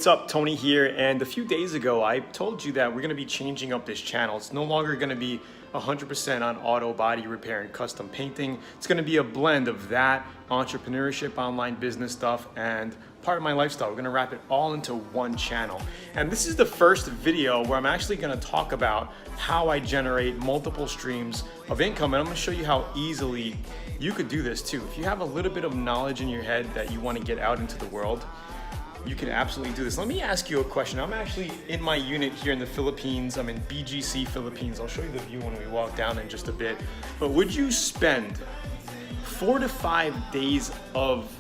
what's up? Tony here, and a few days ago I told you that we're going to be changing up this channel. It's no longer going to be 100% on auto body repair and custom painting. It's going to be a blend of that, entrepreneurship, online business stuff, and part of my lifestyle. We're going to wrap it all into one channel. And this is the first video where I'm actually going to talk about how I generate multiple streams of income, and I'm going to show you how easily you could do this too. If you have a little bit of knowledge in your head that you want to get out into the world, you can absolutely do this. Let me ask you a question. I'm actually in my unit here in the Philippines. I'm in BGC, Philippines. I'll show you the view when we walk down in just a bit. But would you spend 4 to 5 days of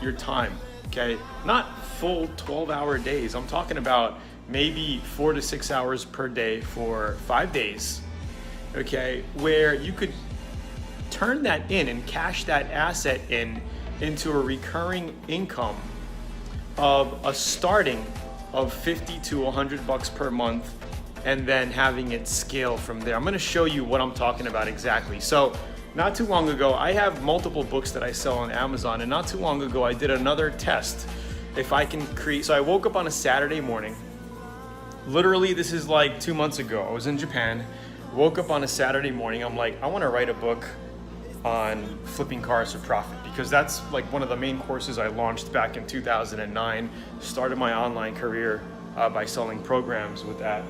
your time, okay? Not full 12-hour days. I'm talking about maybe 4 to 6 hours per day for 5 days, okay? Where you could turn that in and cash that asset into a recurring income of a starting of 50 to 100 bucks per month, and then having it scale from there. I'm going to show you what I'm talking about exactly. So not too long ago, I have multiple books that I sell on Amazon, and not too long ago I did another test. If I can create, so I woke up on a Saturday morning. Literally, this is like 2 months ago. I was in Japan, woke up on a Saturday morning. I'm like, I want to write a book on flipping cars for profit, because that's like one of the main courses I launched back in 2009. Started my online career by selling programs with that.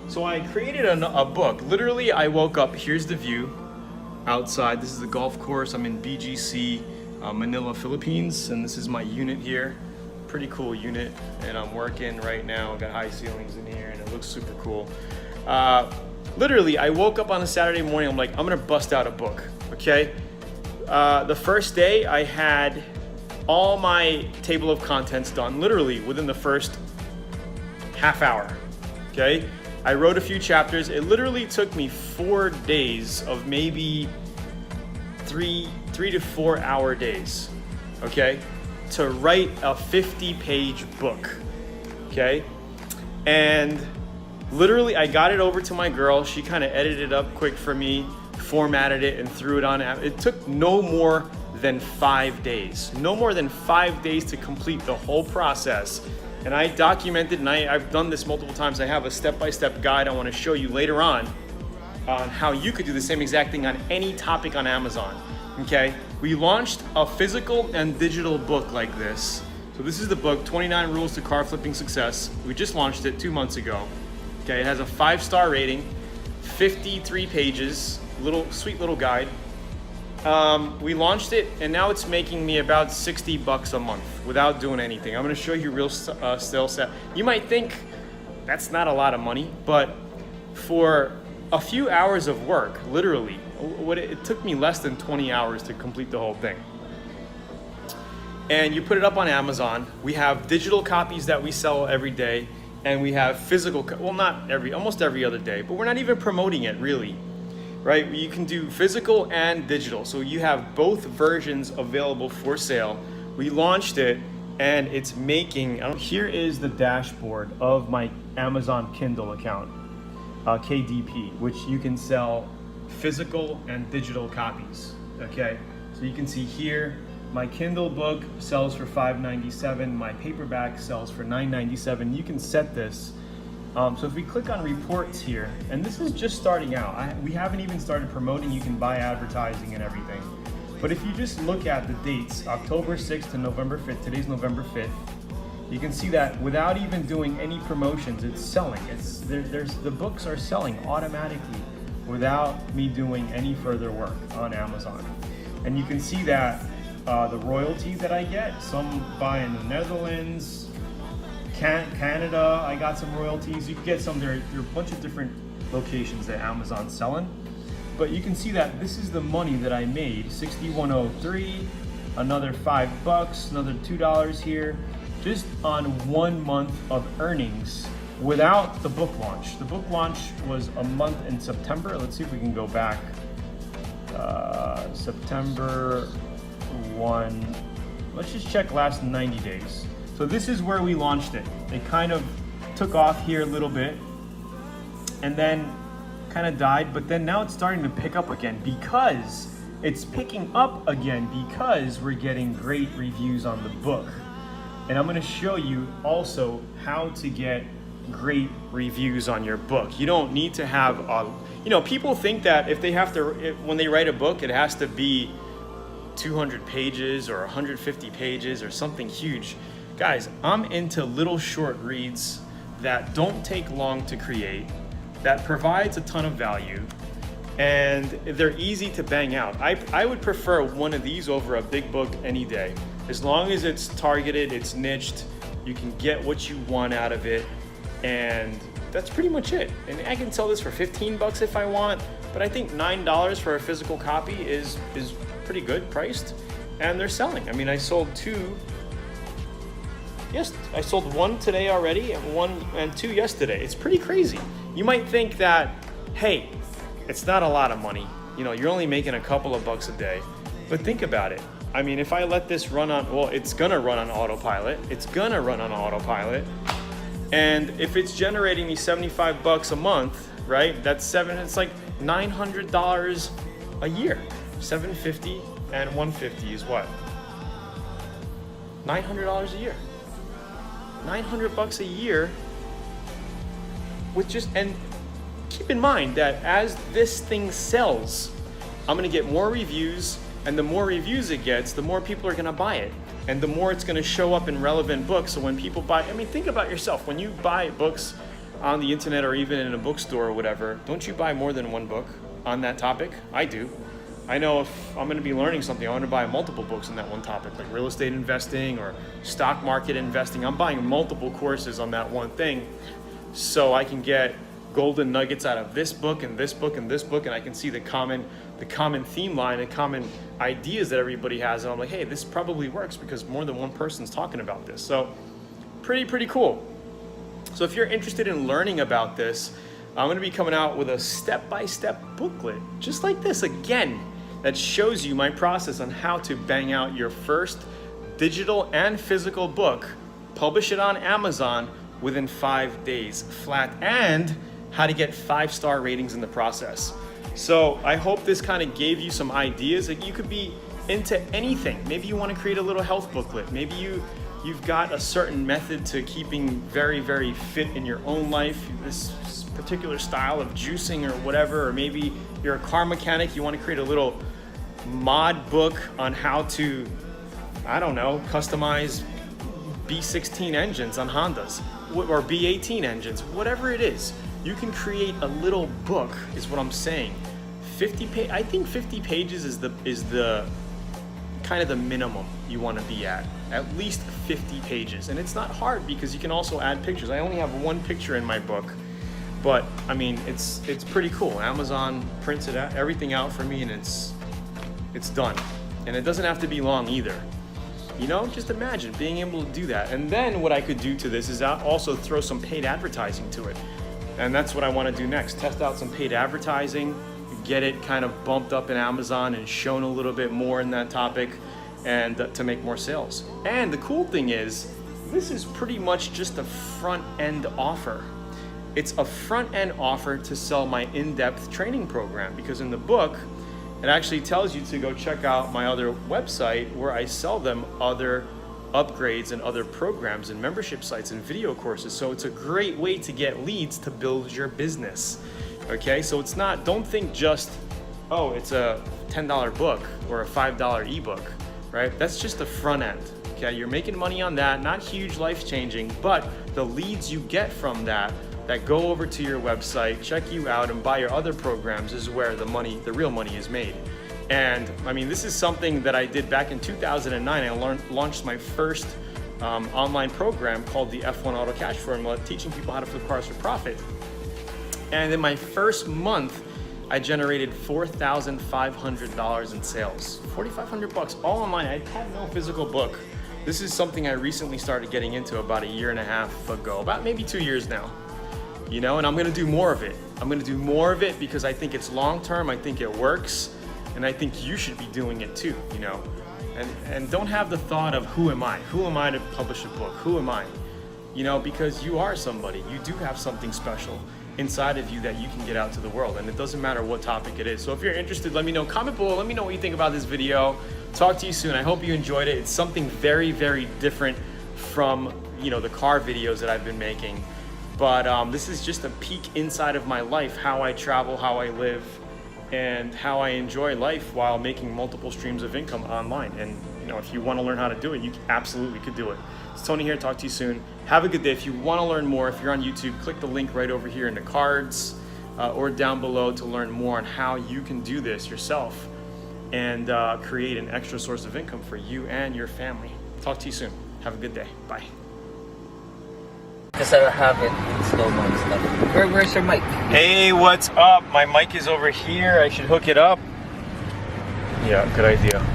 So I created a book. Literally, I woke up, here's the view outside. This is the golf course. I'm in BGC, Manila, Philippines, and this is my unit here. Pretty cool unit, and I'm working right now. I've got high ceilings in here and it looks super cool. Literally, I woke up on a Saturday morning. I'm like, I'm gonna bust out a book, okay? The first day I had all my table of contents done, literally within the first half hour, okay? I wrote a few chapters. It literally took me 4 days of maybe three to 4 hour days, okay, to write a 50-page book, okay? And literally, I got it over to my girl. She kind of edited it up quick for me, formatted it, and threw it on. It took no more than 5 days. No more than 5 days to complete the whole process. And I documented, and I've done this multiple times. I have a step-by-step guide I want to show you later on how you could do the same exact thing on any topic on Amazon, okay? We launched a physical and digital book like this. So this is the book, 29 Rules to Car Flipping Success. We just launched it 2 months ago. Okay, it has a 5-star rating, 53 pages, sweet little guide. We launched it, and now it's making me about 60 bucks a month without doing anything. I'm gonna show you real sales set. You might think that's not a lot of money, but for a few hours of work, literally, it took me less than 20 hours to complete the whole thing. And you put it up on Amazon. We have digital copies that we sell every day, and we have physical, well, not almost every other day, but we're not even promoting it really, right? You can do physical and digital. So you have both versions available for sale. We launched it, and it's making, here is the dashboard of my Amazon Kindle account, KDP, which you can sell physical and digital copies, okay? So you can see here, my Kindle book sells for $5.97. My paperback sells for $9.97. You can set this. So if we click on reports here, and this is just starting out. We haven't even started promoting. You can buy advertising and everything. But if you just look at the dates, October 6th to November 5th, today's November 5th, you can see that without even doing any promotions, it's selling. The books are selling automatically without me doing any further work on Amazon. And you can see that the royalty that I get, some buy in the Netherlands, Canada, I got some royalties. You can get some, there are a bunch of different locations that Amazon's selling. But you can see that this is the money that I made, $61.03, another $5, another $2 here, just on 1 month of earnings without the book launch. The book launch was a month in September. Let's see if we can go back. September 1, let's just check last 90 days. So this is where we launched it. It kind of took off here a little bit and then kind of died, but then now it's starting to pick up again, because it's picking up again because we're getting great reviews on the book. And I'm gonna show you also how to get great reviews on your book. You don't need to have people think that if they have to, when they write a book, it has to be 200 pages or 150 pages or something huge. Guys, I'm into little short reads that don't take long to create, that provides a ton of value, and they're easy to bang out. I would prefer one of these over a big book any day. As long as it's targeted, it's niched, you can get what you want out of it, and that's pretty much it. And I can sell this for 15 bucks if I want, but I think $9 for a physical copy is pretty good priced, and they're selling. I mean, I sold two. Yes, I sold one today already, and two yesterday. It's pretty crazy. You might think that, hey, it's not a lot of money. You're only making a couple of bucks a day. But think about it. I mean, if I let this run on, it's gonna run on autopilot. And if it's generating me 75 bucks a month, right? It's like $900 a year. 750 and 150 is what? $900 a year. 900 bucks a year and keep in mind that as this thing sells, I'm gonna get more reviews, and the more reviews it gets, the more people are gonna buy it, and the more it's gonna show up in relevant books. So when people buy, think about yourself. When you buy books on the internet or even in a bookstore or whatever, don't you buy more than one book on that topic? I do. I know if I'm going to be learning something, I want to buy multiple books on that one topic, like real estate investing or stock market investing. I'm buying multiple courses on that one thing so I can get golden nuggets out of this book and this book and this book, and I can see the common theme line and common ideas that everybody has. And I'm like, hey, this probably works because more than one person's talking about this. So pretty cool. So if you're interested in learning about this, I'm going to be coming out with a step-by-step booklet, just like this, again, that shows you my process on how to bang out your first digital and physical book, publish it on Amazon within 5 days flat, and how to get 5-star ratings in the process. So I hope this kind of gave you some ideas that you could be into anything. Maybe you want to create a little health booklet. Maybe you've got a certain method to keeping very, very fit in your own life, this particular style of juicing or whatever, or maybe you're a car mechanic, you want to create a little mod book on how to, customize B16 engines on Hondas or B18 engines, whatever it is. You can create a little book, is what I'm saying. I think 50 pages is the kind of the minimum you want to be at least 50 pages. And it's not hard because you can also add pictures. I only have one picture in my book, but I mean, it's pretty cool. Amazon prints everything out for me, and it's done. And it doesn't have to be long either. Just imagine being able to do that. And then what I could do to this is also throw some paid advertising to it. And that's what I want to do next. Test out some paid advertising, get it kind of bumped up in Amazon and shown a little bit more in that topic, and to make more sales. And the cool thing is, this is pretty much just a front-end offer. It's a front-end offer to sell my in-depth training program, because in the book, it actually tells you to go check out my other website where I sell them other upgrades and other programs and membership sites and video courses. So it's a great way to get leads to build your business. Okay, so don't think just, it's a $10 book or a $5 ebook, right? That's just the front end. Okay, you're making money on that, not huge, life-changing, but the leads you get from that go over to your website, check you out, and buy your other programs is where the real money is made. And I mean, this is something that I did back in 2009. I launched my first online program called the F1 Auto Cash Formula, teaching people how to flip cars for profit. And in my first month, I generated $4,500 in sales, $4,500 all online. I had no physical book. This is something I recently started getting into about a year and a half ago, about maybe 2 years now. And I'm gonna do more of it. I'm gonna do more of it because I think it's long-term, I think it works, and I think you should be doing it too, And don't have the thought of who am I? Who am I to publish a book? Who am I? Because you are somebody. You do have something special inside of you that you can get out to the world, and it doesn't matter what topic it is. So if you're interested, let me know. Comment below, let me know what you think about this video. Talk to you soon. I hope you enjoyed it. It's something very, very different from, you know, the car videos that I've been making. But this is just a peek inside of my life, how I travel, how I live, and how I enjoy life while making multiple streams of income online. And you know, if you want to learn how to do it, you absolutely could do it. It's Tony here, talk to you soon. Have a good day. If you want to learn more, if you're on YouTube, click the link right over here in the cards or down below to learn more on how you can do this yourself and create an extra source of income for you and your family. Talk to you soon. Have a good day. Bye. Because I have it in slow-mo and stuff. Where's your mic? Hey, what's up? My mic is over here. I should hook it up. Yeah, good idea.